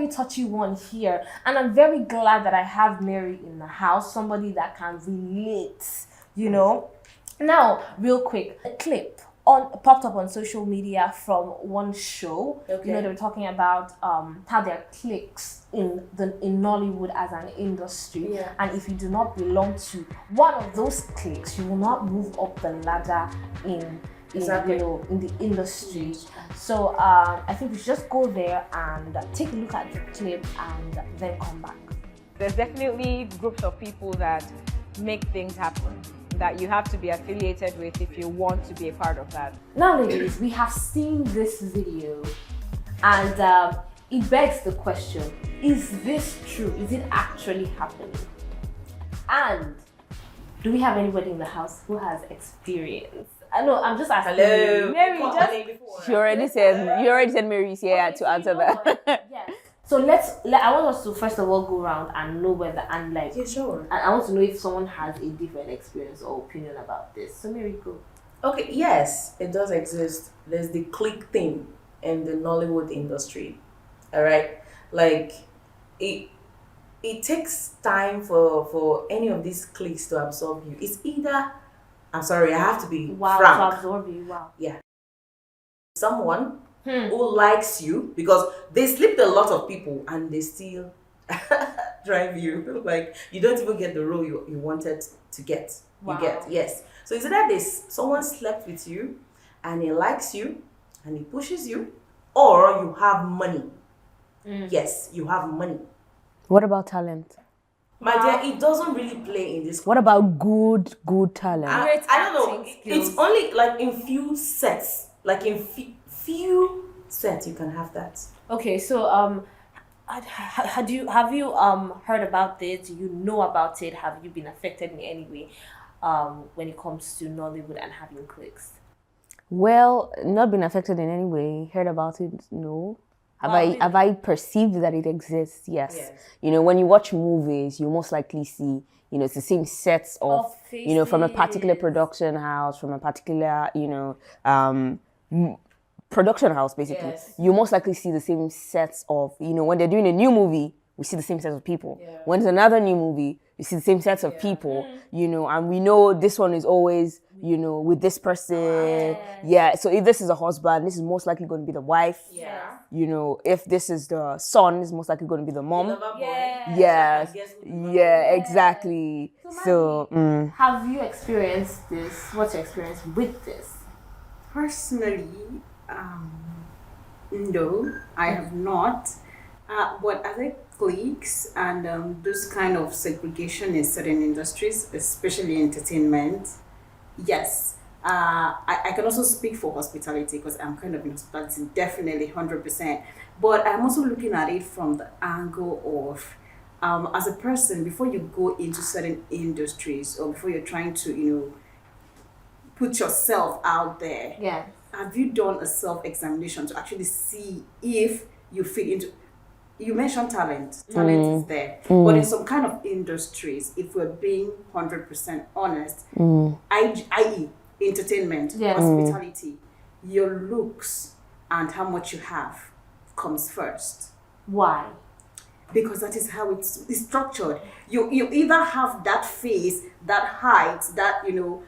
very touchy one here. And I'm very glad that I have Mary in the house, somebody that can relate, you know. Now, real quick, a clip popped up on social media from one show. Okay. You know, they were talking about how there are cliques in Nollywood as an industry, and if you do not belong to one of those cliques, you will not move up the ladder in the industry. So I think we should just go there and take a look at the clip and then come back. There's definitely groups of people that make things happen, that you have to be affiliated with if you want to be a part of that. Now, ladies, we have seen this video, and it begs the question: is this true? Is it actually happening? And do we have anybody in the house who has experience? I know, I'm just asking. Hello, Mary. You already said Mary's here to answer that. Yes. So I want us to first of all go around and know whether sure. And I want to know if someone has a different experience or opinion about this. So Mary, go. Okay, yes, it does exist. There's the clique thing in the Nollywood industry. All right, like it takes time for any of these cliques to absorb you. It's either, I'm sorry, I have to be frank. To absorb you. Wow. Yeah. Someone who likes you, because they sleep with a lot of people and they still drive you. Like, you don't even get the role you wanted to get. Wow. You get, yes. So it's either someone slept with you and he likes you and he pushes you, or you have money. Yes, you have money. What about talent? My dear, it doesn't really play in this. What about good talent? I don't know. It's only like in few sets. Like in few sets you can have that. Okay, so have you heard about this? Do you know about it? Have you been affected in any way when it comes to Nollywood and having cliques? Well, not been affected in any way. Heard about it? No. Have I perceived that it exists? Yes. You know, when you watch movies, you most likely see, you know, it's the same sets of you know, from a particular production house, from a particular, you know, production house, basically. Yes. You most likely see the same sets of, you know, when they're doing a new movie, we see the same sets of people. Yeah. When there's another new movie, you see the same sets of people, you know, and we know this one is always, you know, with this person. Yeah, so if this is a husband, this is most likely going to be the wife. Yeah. You know, if this is the son, it's most likely going to be the mom. Yeah. Yes. Yeah, exactly. So, Have you experienced this? What's your experience with this? Personally, no, I have not. But other cliques and those kind of segregation in certain industries, especially entertainment, yes. I can also speak for hospitality because I'm kind of in hospitality, definitely 100%. But I'm also looking at it from the angle of, as a person, before you go into certain industries or before you're trying to, you know, put yourself out there. Yeah. Have you done a self-examination to actually see if you fit into? You mentioned talent. Talent is there. But in some kind of industries, if we're being 100% honest, i.e. entertainment, hospitality, your looks and how much you have comes first. Why? Because that is how it's structured. You either have that face, that height, that, you know,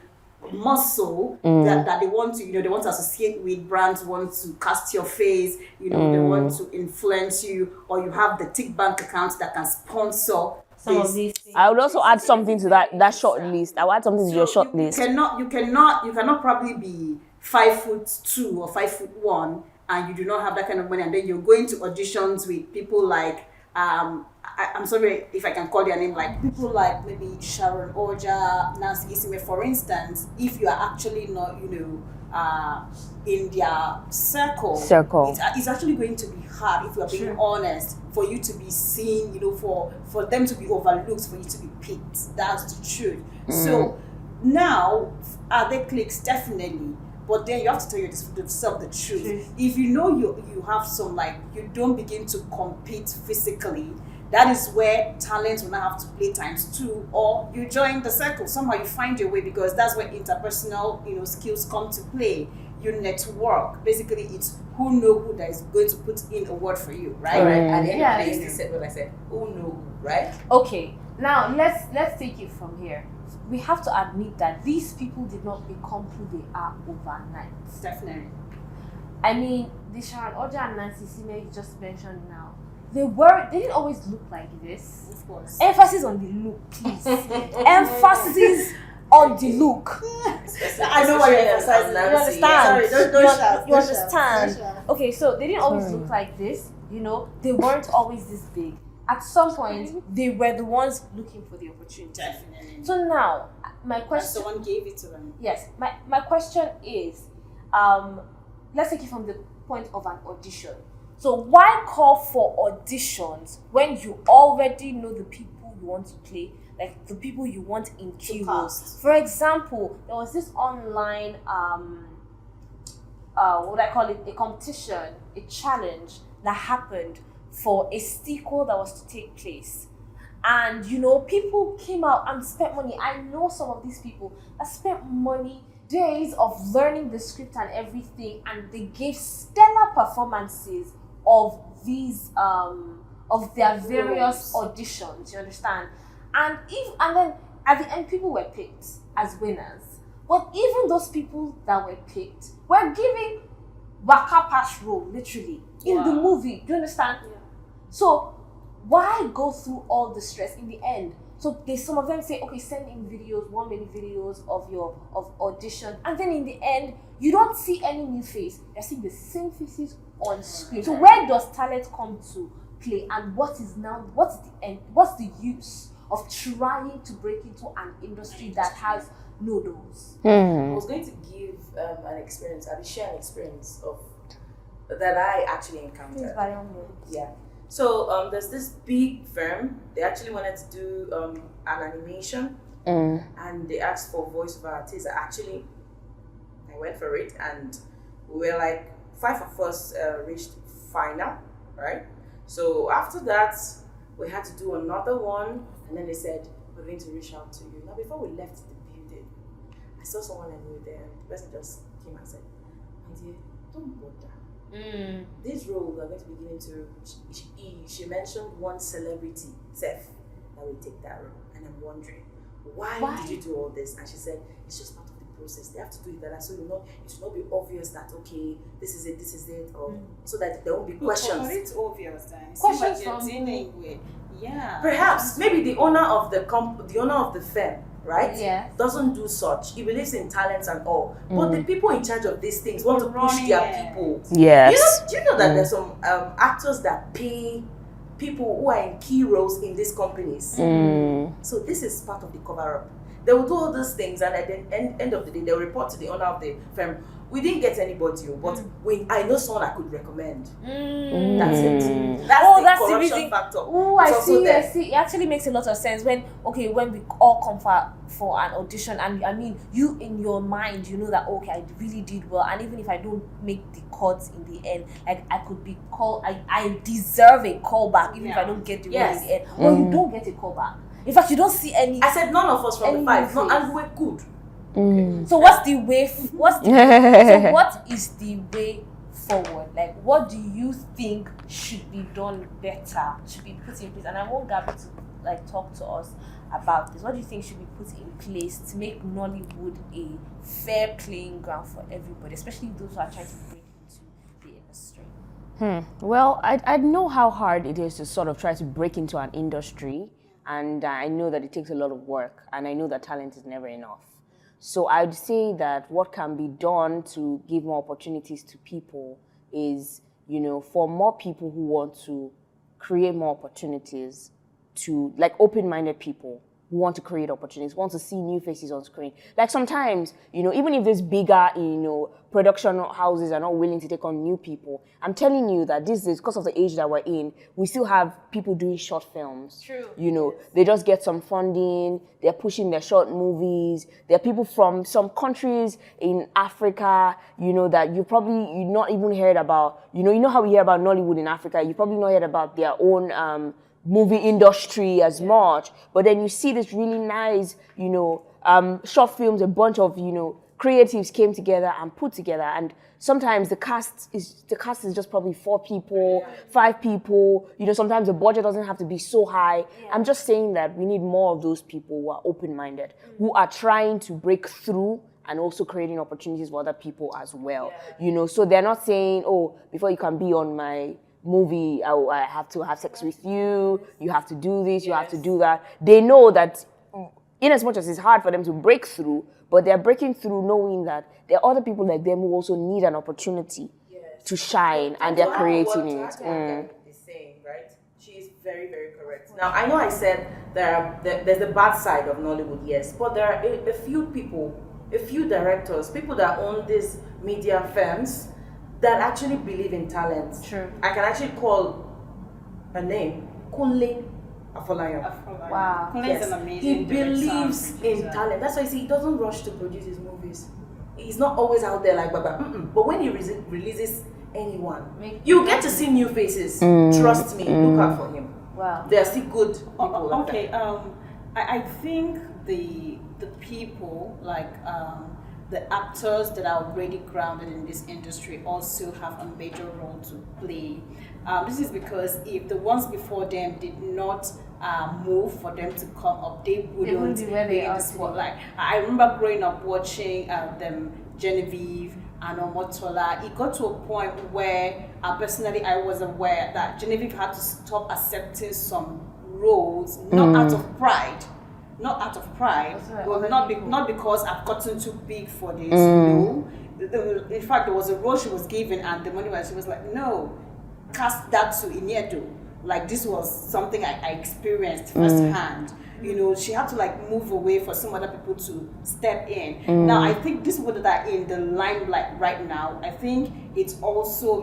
muscle that they want to, you know, they want to associate with, brands want to cast your face, you know, they want to influence you, or you have the tick bank accounts that can sponsor Some of these things. I would also add something to that short list. I would add something to your short list. You cannot probably be 5'2" or 5'1" and you do not have that kind of money, and then you're going to auditions with people like I'm sorry if I can call their name, like people like maybe Sharon Oja, Nancy Isime, for instance. If you are actually not, you know, in their circle, it's actually going to be hard, if you are being honest, for you to be seen, you know, for them to be overlooked, for you to be picked. That's the truth. So now, are there cliques? Definitely. But then you have to tell yourself the truth. If you know you have some, like, you don't begin to compete physically, that is where talent will not have to play ×2, or you join the circle. Somehow you find your way, because that's where interpersonal, you know, skills come to play. you network. Basically, it's who know who that is going to put in a word for you, right? Right. At the end Yeah. of the day, they said what I said. Who know who, right? Okay, now let's take it from here. We have to admit that these people did not become who they are overnight. Definitely. I mean, the Sharon Oja and Nancy Sime you just mentioned now, they didn't always look like this. Of course. Emphasis on the look, please. Emphasis on the look. I know what you're emphasizing. You understand? Sorry, don't shout. You don't understand? shout, don't shout. Okay, so they didn't always look like this. You know, they weren't always this big. At some point, they were the ones looking for the opportunity. Definitely. So now, my question. Someone gave it to them. Yes, my question is, let's take it from the point of an audition. So why call for auditions when you already know the people you want to play, like the people you want in key roles? cast. For example, there was this online, what would I call it, a competition, a challenge that happened for a sequel that was to take place. And, you know, people came out and spent money. I know some of these people that spent money, days of learning the script and everything, and they gave stellar performances of these, of their various auditions, you understand? And then at the end, people were picked as winners. But even those people that were picked were given waka pass role, literally, in the movie. Do you understand? Yeah. So why go through all the stress in the end? So some of them say, okay, send in videos, 1 minute videos of audition, and then in the end, you don't see any new face. You're seeing the same faces on screen. So where does talent come to play, and what's the end? What's the use of trying to break into an industry that has no doors? I was going to give an experience. I'll share an experience of that I actually encountered. Yeah. So there's this big firm. They actually wanted to do an animation, and they asked for voiceover artists. I went for it, and we were like 5 of us reached final, right? So after that, we had to do another one, and then they said we're going to reach out to you. Now before we left the building, I saw someone I knew there, and the person just came and said, "My dear, don't bother. This role we're going to be giving to," she mentioned one celebrity, Seth, that will take that role. And I'm wondering, why did you do all this? And she said, it's just part of the process. They have to do it that so it should not be obvious that, okay, this is it, or so that there won't be questions. It's obvious then. Questions from from with. Yeah. Perhaps, maybe the owner of the firm, right? Yeah. Doesn't do such. He believes in talents and all. But the people in charge of these things want to push their people. Yes. Do you know that there's some actors that pay people who are in key roles in these companies? So this is part of the cover-up. They will do all those things, and at the end of the day, they'll report to the owner of the firm. We didn't get anybody, but I know someone I could recommend. That's it. That's the corruption factor. Oh, I see. It actually makes a lot of sense when we all come for an audition, and I mean, you in your mind, you know that, okay, I really did well, and even if I don't make the cuts in the end, like I could be called, I deserve a callback, even if I don't get the role in the end. Or you don't get a callback. In fact, you don't see any. I said none of us from the 5, and we're good. So what's the way? So what is the way forward? Like, what do you think should be done better? Should be put in place? And I want Gabby to talk to us about this. What do you think should be put in place to make Nollywood a fair playing ground for everybody, especially those who are trying to break into the industry? Well, I know how hard it is to sort of try to break into an industry, and I know that it takes a lot of work, and I know that talent is never enough. So I'd say that what can be done to give more opportunities to people is, for more people who want to create more opportunities, to like open-minded people who want to create opportunities, want to see new faces on screen. Like sometimes, even if these bigger, production houses are not willing to take on new people, I'm telling you that this is because of the age that we're in, we still have people doing short films. True. They just get some funding, they're pushing their short movies. There are people from some countries in Africa, that you not even heard about. You know how we hear about Nollywood in Africa, you probably not heard about their own movie industry as much, but then you see this really nice, short films, a bunch of, creatives came together and put together, and sometimes the cast is just probably 4 people, 5 people. Sometimes the budget doesn't have to be so high. I'm just saying that we need more of those people who are open-minded, who are trying to break through and also creating opportunities for other people as well. So they're not saying, oh, before you can be on my movie, I have to have sex with you, you have to do this, you have to do that. They know that in as much as it's hard for them to break through, but they're breaking through knowing that there are other people like them who also need an opportunity to shine, and they're creating it. Is saying, right? She is very, very correct. Now, I know I said there's the bad side of Nollywood, yes, but there are a few people, a few directors, people that own these media firms that actually believe in talent. True. I can actually call a name, Kunle Afolayan. Wow. Kunle is an amazing He believes in talent. That's why you see, he doesn't rush to produce his movies. He's not always out there like baba. But when he releases anyone, you get to see new faces. Trust me, look out for him. Wow. There are still good people. Okay. I think the people like the actors that are already grounded in this industry also have a major role to play. This is because if the ones before them did not move for them to come up, they wouldn't be where they are. Like I remember growing up watching them, Genevieve and Omotola. It got to a point where personally I was aware that Genevieve had to stop accepting some roles, not out of pride. Not out of pride, well, not because I've gotten too big for this. No, in fact, there was a role she was given, and the money was, she was like, no, cast that to Iniedo. Like this was something I experienced firsthand. She had to like move away for some other people to step in. Now I think these people that are in the limelight right now, I think it's also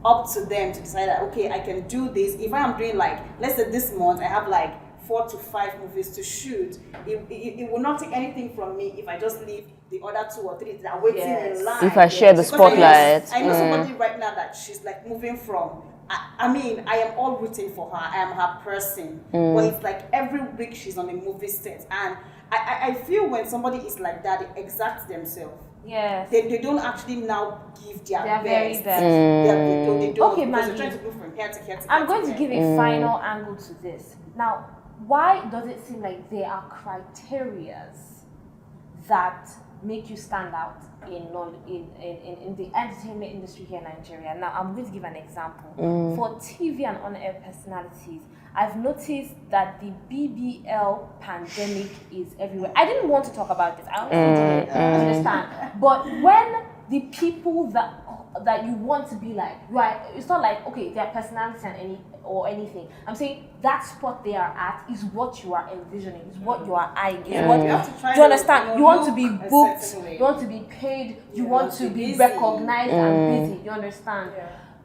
up to them to decide that okay, I can do this. If I am doing like, let's say this month I have like 4 to 5 movies to shoot, it will not take anything from me if I just leave the other 2 or 3 that are waiting in line. If I share the spotlight. I know somebody right now that she's like moving from, I mean, I am all rooting for her, I am her person, but it's like every week she's on a movie set, and I feel when somebody is like that, they exact themselves. Yes. They don't actually now give their best. Very best. They don't. Okay, because man. they're trying to move from here to here to I'm going to give a final angle to this. Now, why does it seem like there are criterias that make you stand out in the entertainment industry here in Nigeria? Now, I'm going to give an example. For TV and on-air personalities, I've noticed that the BBL pandemic is everywhere. I didn't want to talk about this. I honestly didn't understand. But when the people that you want to be like, it's not like, okay, their personality and anything. I'm saying that spot they are at is what you are envisioning, is what you are eyeing, is what you have to try. Do you understand? You want to be booked, you want to be paid, you want to be recognized and busy. You understand?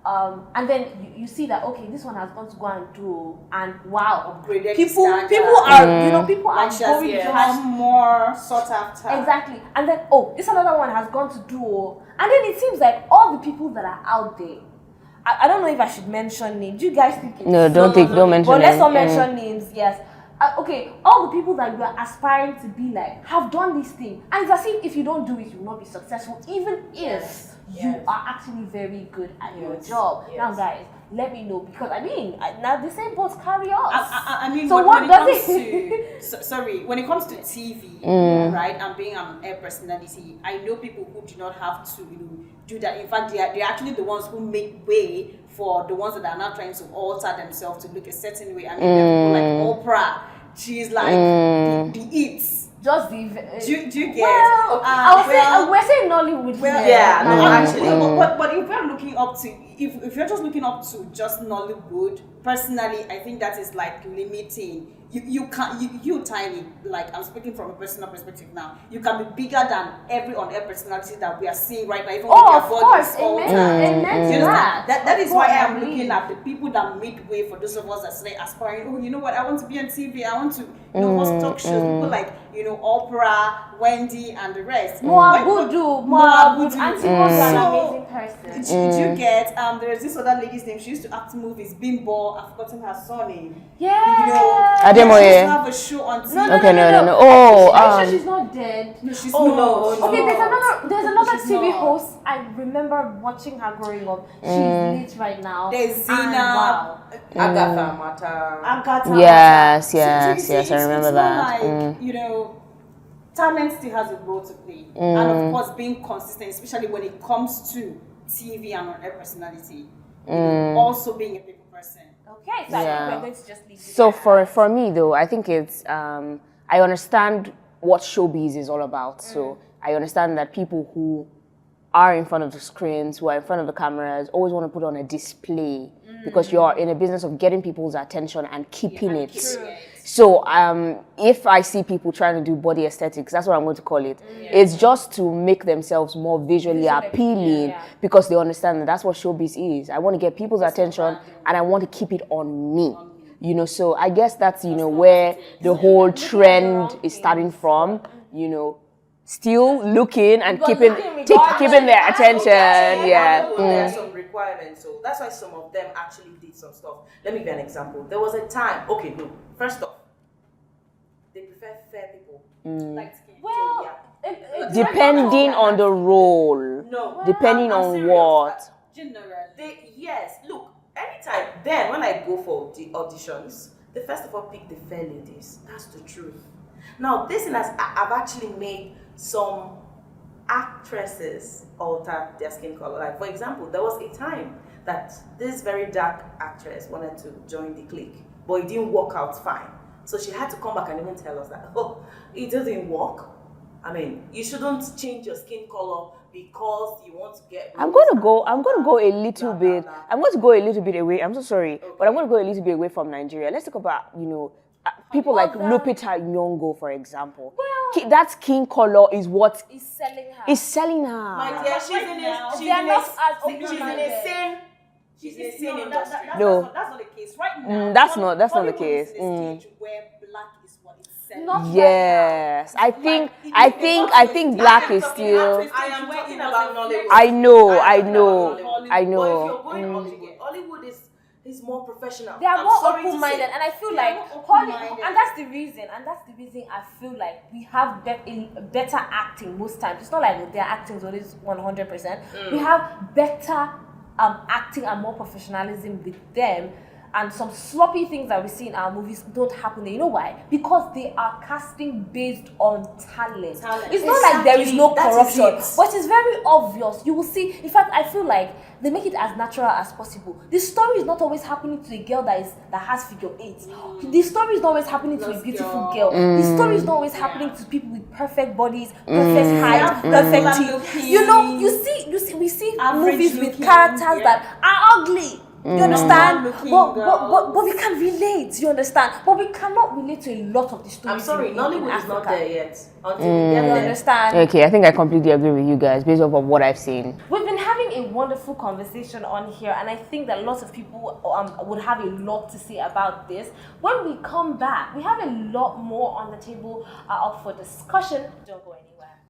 And then you see that okay, this one has gone to go and do, and wow, upgraded people are people are going to have more sought after. Exactly. And then this another one has gone to do, and then it seems like all the people that are out there, I don't know if I should mention names. Do you guys think it's don't mention but let's not mention names. Yes. Okay, all the people that you are aspiring to be like have done this thing, and it's as if you don't do it, you will not be successful, even if you are actually very good at your job. Now, guys, let me know, because I mean, now the same boats carry us. I mean, so when it comes to when it comes to TV, right, and being an air personality, I know people who do not have to do that. In fact, they're actually the ones who make way for the ones that are now trying to alter themselves to look a certain way. I mean, there are people like Oprah. She's like the eats. Just the do you get? Well, we're saying Nollywood. Actually, but if we're looking up to, if you're just looking up to just Nollywood, personally, I think that is like limiting. You can't, you tiny, like I'm speaking from a personal perspective now, you can be bigger than every on-air personality that we are seeing right now, even with their bodies all the time. That is why I'm looking at the people that midway, for those of us that say aspiring, oh, you know what, I want to be on TV, I want to host talk shows, people like Oprah, Wendy, and the rest. Moabudu, Auntie was an amazing person. Did you get there's this other lady's name. She used to act movies. Bimbo. I've forgotten her surname. Yeah. You know, Ademoye. she used to have a show on TV. No. Oh, I'm sure she's not dead. No, she's Oh, not. no. Okay, there's another She's TV not. host. I remember watching her growing up. She's late right now. There's And Zena. wow. Agatha Mata. Agatha. Yes, So you yes, see, yes, I remember it's that. Not like, you know, talent still has a role to play. And of course, being consistent, especially when it comes to TV and on air personality. You know, also being a people person. Okay, so I think we're going to just leave it So there. for me though, I think it's I understand what showbiz is all about. So I understand that people who are in front of the screens, who are in front of the cameras, always want to put on a display because you're in a business of getting people's attention and keeping it. So if I see people trying to do body aesthetics, that's what I'm going to call it. It's just to make themselves more visually appealing because they understand that that's what showbiz is. I want to get people's attention and I want to keep it on me. You know, so I guess that's, you know, where the whole trend is starting from, you know, still looking and keeping their attention. Yeah. There are some requirements, so that's why some of them actually did some stuff. Let me give you an example. There was a time, okay, no, first off, they prefer fair people. Like skin. Well, So, Depending on the role. no, Depending I'm on serious. what. Generally. Yes, look, anytime, then when I go for the auditions, they first of all pick the fair ladies. That's the truth. Now, this thing I've actually made some actresses alter their skin color. Like, for example, there was a time that this very dark actress wanted to join the clique, but it didn't work out fine. So she had to come back and even tell us that, oh, it doesn't work. I mean, you shouldn't change your skin color because you want to get. I'm going to go a little bit. I'm going to go a little bit away. I'm so sorry, but I'm going to go a little bit away from Nigeria. Let's talk about, you know, people like Lupita Nyong'o, for example. That skin color is what is selling her. is selling her. My dear, she's in a sane industry. No. That's not the case right now. That's not the Hollywood case. is in a stage where black is what it's selling. Not Yes, I think black is still. I am talking about Nollywood. I know. But if you're going Hollywood is more professional. They are I'm more sorry to open-minded, say. and I feel They like are more Hollywood, open-minded. and that's the reason I feel like we have better acting most times. It's not like their acting is always 100%. We have better acting and more professionalism with them. And some sloppy things that we see in our movies don't happen there. You know why? Because they are casting based on talent. It's not like there is no corruption, but it's very obvious. You will see. In fact, I feel like they make it as natural as possible. The story is not always happening to a girl that has figure 8. The story is not always happening to a beautiful girl. The story is not always happening to people with perfect bodies, perfect height, perfect teeth. You know, we see movies with characters that are ugly. You understand? But we can relate, you understand? But we cannot relate to a lot of the stories. I'm sorry, in Nollywood is Africa. not there yet. Until we get You there. understand? Okay, I think I completely agree with you guys based off of what I've seen. We've been having a wonderful conversation on here, and I think that lots of people would have a lot to say about this. When we come back, we have a lot more on the table up for discussion. Don't go anywhere.